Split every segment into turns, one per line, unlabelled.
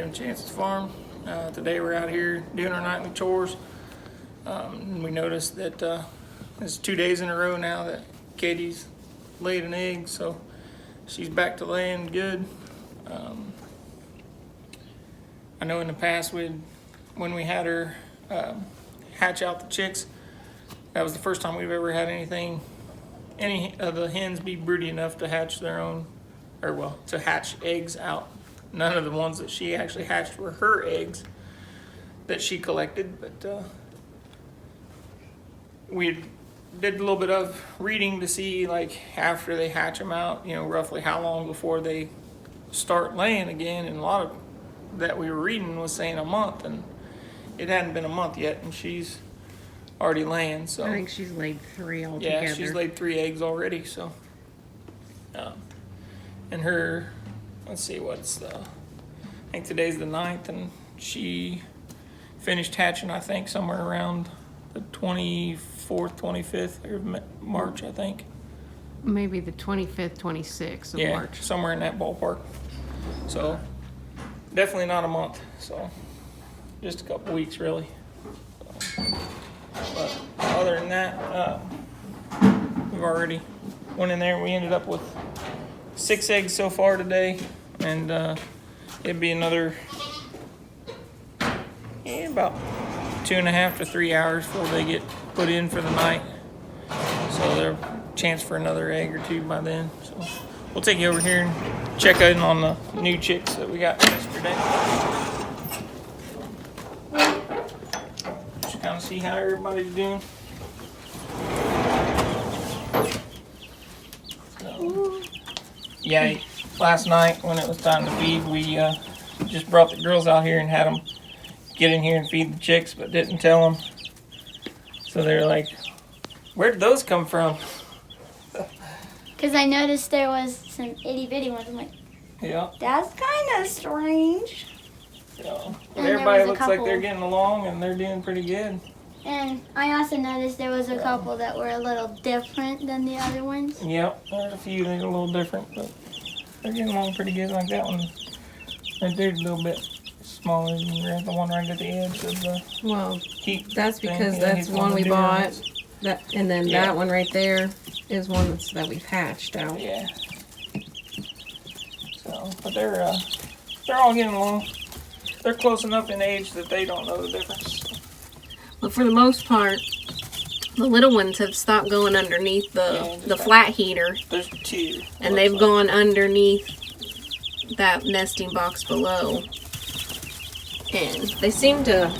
Kevin Chance's farm. Today we're out here doing our nightly chores. And we noticed that it's 2 days in a row now that Katie's laid an egg, so she's back to laying good. I know in the past when we had her hatch out the chicks, that was the first time we've ever had any of the hens be broody enough to hatch their own, to hatch eggs out. None of the ones that she actually hatched were her eggs that she collected, but we did a little bit of reading to see, like, after they hatch them out, roughly how long before they start laying again, and a lot of that we were reading was saying a month, and it hadn't been a month yet, and she's already laying. So
I think she's laid 3 altogether.
yeah, she's laid 3 eggs already. So, and her, let's see, I think today's the 9th, and she finished hatching, I think, somewhere around the 24th, 25th of March, I think.
Maybe the 25th, 26th of March.
Somewhere in that ballpark. So, definitely not a month. So, just a couple weeks, really. So, but other than that, we've already went in there. We ended up with 6 eggs so far today, and it'd be another about 2.5 to 3 hours before they get put in for the night. So there's a chance for another egg or 2 by then. So we'll take you over here and check in on the new chicks that we got yesterday. Just kind of see how everybody's doing. So, yeah, last night when it was time to feed, we just brought the girls out here and had them get in here and feed the chicks, but didn't tell them. So they were like, "Where did those come from?"
Because I noticed there was some itty bitty ones. I'm like,
Yeah.
that's kind of strange.
So, but
And there
everybody
was a
looks like they're
couple-
getting along and they're doing pretty good.
And I also noticed there was a couple that were a little different than the other ones.
Yep, there's a few that are a little different, but they're getting along pretty good. Like that one right there's a little bit smaller than the one right at the edge of the
Well,
heat.
that's
thing.
because
Yeah,
that's
he's
one
of
we
the
bought.
ones.
And then
Yeah.
that one right there is one that we've hatched out.
Yeah. So, but they're all getting along. They're close enough in age that they don't know the difference.
But for the most part, the little ones have stopped going underneath
Yeah,
the flat heater,
There's 2.
and they've gone underneath that nesting box below. And they seem to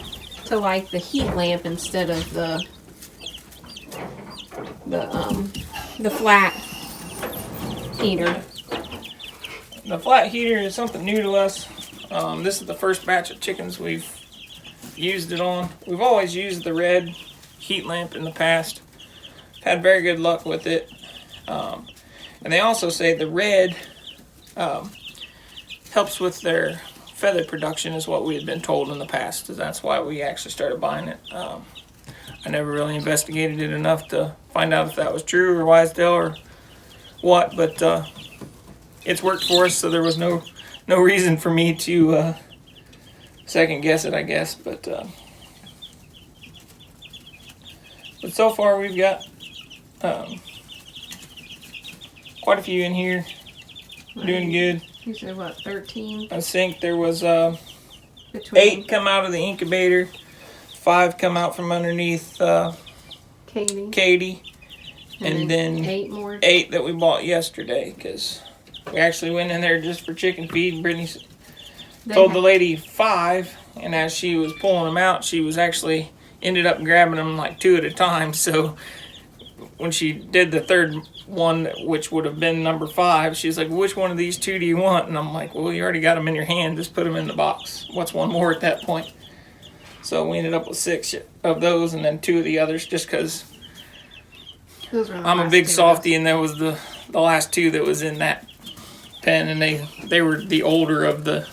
like the heat lamp instead of the flat heater.
The flat heater is something new to us. This is the first batch of chickens we've used it on. We've always used the red heat lamp in the past. Had very good luck with it. And they also say the red helps with their feather production, is what we had been told in the past. That's why we actually started buying it. I never really investigated it enough to find out if that was true or Wisdale or what, but it's worked for us, so there was no reason for me to second guess it, I guess. But so far we've got quite a few in here, doing good.
You said what, 13?
I think there was
Between
8 come out of the incubator, 5 come out from underneath Katie, and then
8 more.
8 that we bought yesterday, because we actually went in there just for chicken feed. Brittany told the lady 5, and as she was pulling them out, she was actually ended up grabbing them like 2 at a time. So when she did the third one, which would have been number 5, she's like, "Which one of these 2 do you want?" And I'm like, "Well, you already got them in your hand. Just put them in the box. What's one more at that point?" So we ended up with 6 of those, and then 2 of the others, just because I'm a big softie, and there was the last 2 that was in that pen, and they were the older of the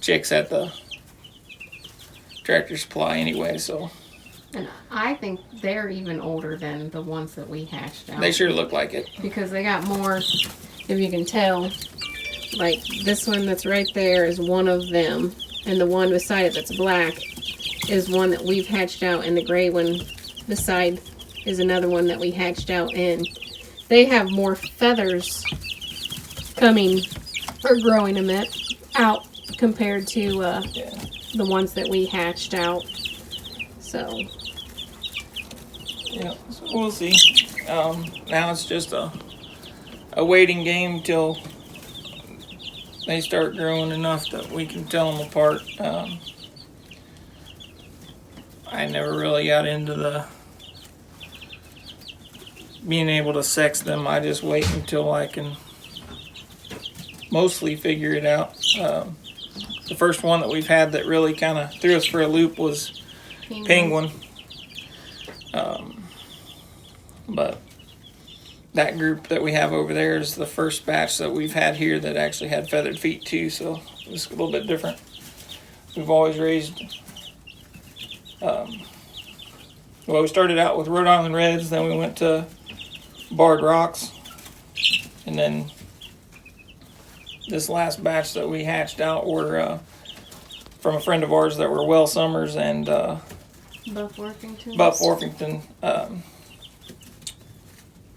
chicks at the Tractor Supply anyway, so
And I think they're even older than the ones that we hatched out.
they sure look like it.
Because they got more, if you can tell, like this one that's right there is one of them, and the one beside it that's black is one that we've hatched out, and the gray one beside is another one that we hatched out in. They have more feathers coming or growing out compared to the ones that we hatched out. So
yeah, so we'll see. Now it's just a waiting game till they start growing enough that we can tell them apart. I never really got into the being able to sex them. I just wait until I can mostly figure it out. The first one that we've had that really kind of threw us for a loop was Penguin. But that group that we have over there is the first batch that we've had here that actually had feathered feet too, so it's a little bit different. We've always raised, well, we started out with Rhode Island Reds, then we went to Barred Rocks, and then this last batch that we hatched out were from a friend of ours that were Well Summers and
Buff Orpington.
Buff Orpington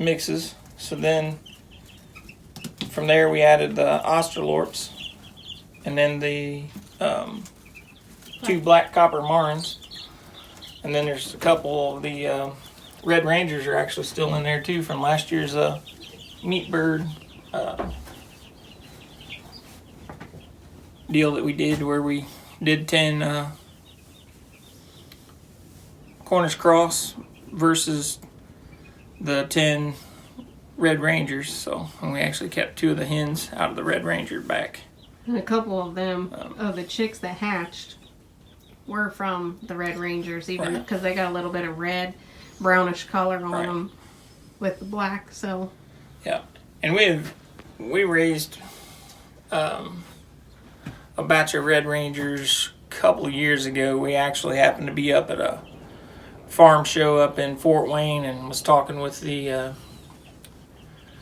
mixes. So then from there we added the Australorps and then the two black copper Marins, and then there's a couple of the Red Rangers are actually still in there too from last year's meat bird deal that we did, where we did 10 Cornish Cross versus the 10 Red Rangers. So, and we actually kept 2 of the hens out of the Red Ranger back.
And a couple of them, of the chicks that hatched, were from the Red Rangers, even because they got a little bit of red, brownish color on them with the black. So,
yeah, and we raised a batch of Red Rangers a couple of years ago. We actually happened to be up at a farm show up in Fort Wayne and was talking with the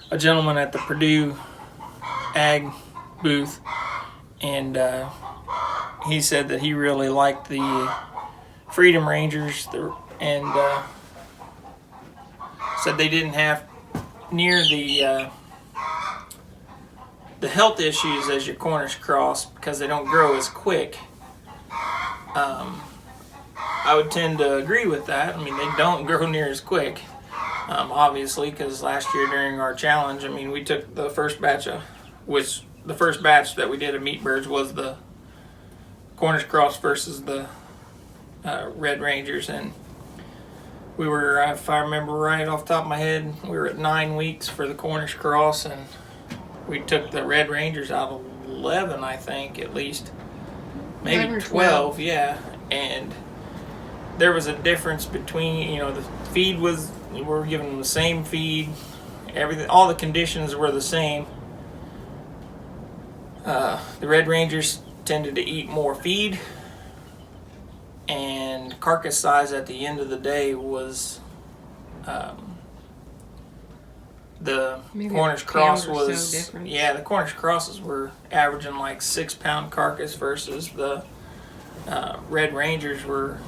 a gentleman at the Purdue Ag booth, and he said that he really liked the Freedom Rangers, and said they didn't have near the health issues as your Cornish Cross because they don't grow as quick. I would tend to agree with that. I mean, they don't grow near as quick, obviously, because last year during our challenge, I mean, we took the first batch that we did of meat birds was the Cornish Cross versus the Red Rangers, and we were, if I remember right off the top of my head, we were at 9 weeks for the Cornish Cross, and we took the Red Rangers out of 11, I think, at least. Maybe 12, yeah. And there was a difference between, the feed was, we were giving them the same feed, everything, all the conditions were the same. The Red Rangers tended to eat more feed, and carcass size at the end of the day was the
maybe
Cornish Cross was
so
the Cornish Crosses were averaging like 6 pound carcass versus the Red Rangers were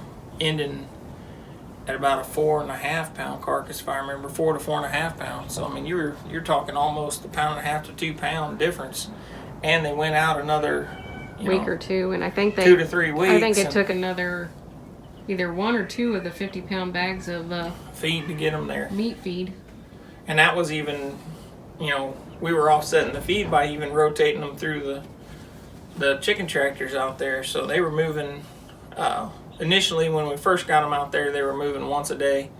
ending at about a 4.5 pound carcass, if I remember, 4 to 4.5 pounds. So I mean, you're talking almost 1.5 pounds to 2 pound difference, and they went out another
week or two, and I think
2 to 3 weeks.
I think it took another either 1 or 2 of the 50-pound bags of
feed to get them there.
Meat feed.
And that was even, we were offsetting the feed by even rotating them through the chicken tractors out there. So they were moving, initially when we first got them out there, they were moving once a day.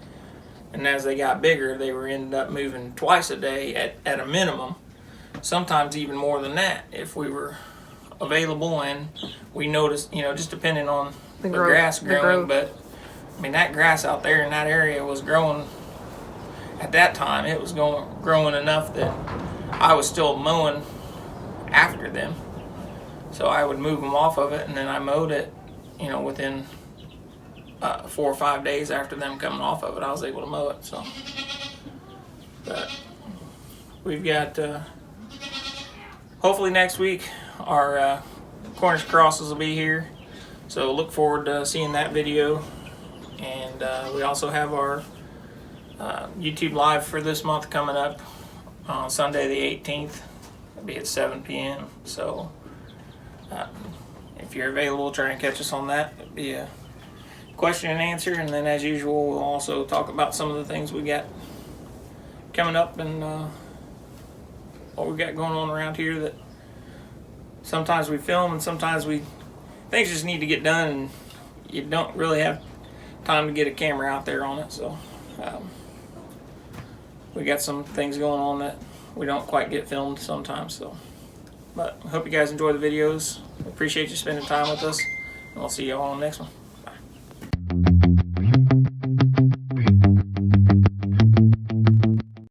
And as they got bigger, they were ended up moving twice a day at a minimum. Sometimes even more than that if we were available, and we noticed, just depending on the grass growing. But, I mean, that grass out there in that area was growing. At that time, it was growing enough that I was still mowing after them. So I would move them off of it, and then I mowed it, within 4 or 5 days after them coming off of it, I was able to mow it. So, but we've got hopefully next week our Cornish crosses will be here. So look forward to seeing that video. And we also have our YouTube live for this month coming up on Sunday the 18th. It'll be at 7 p.m. So if you're available, try and catch us on that. It'll be a question and answer, and then as usual we'll also talk about some of the things we got coming up and what we got going on around here that sometimes we film and sometimes things just need to get done and you don't really have time to get a camera out there on it. So we got some things going on that we don't quite get filmed sometimes. So, but I hope you guys enjoy the videos. Appreciate you spending time with us, and we'll see you all on the next one.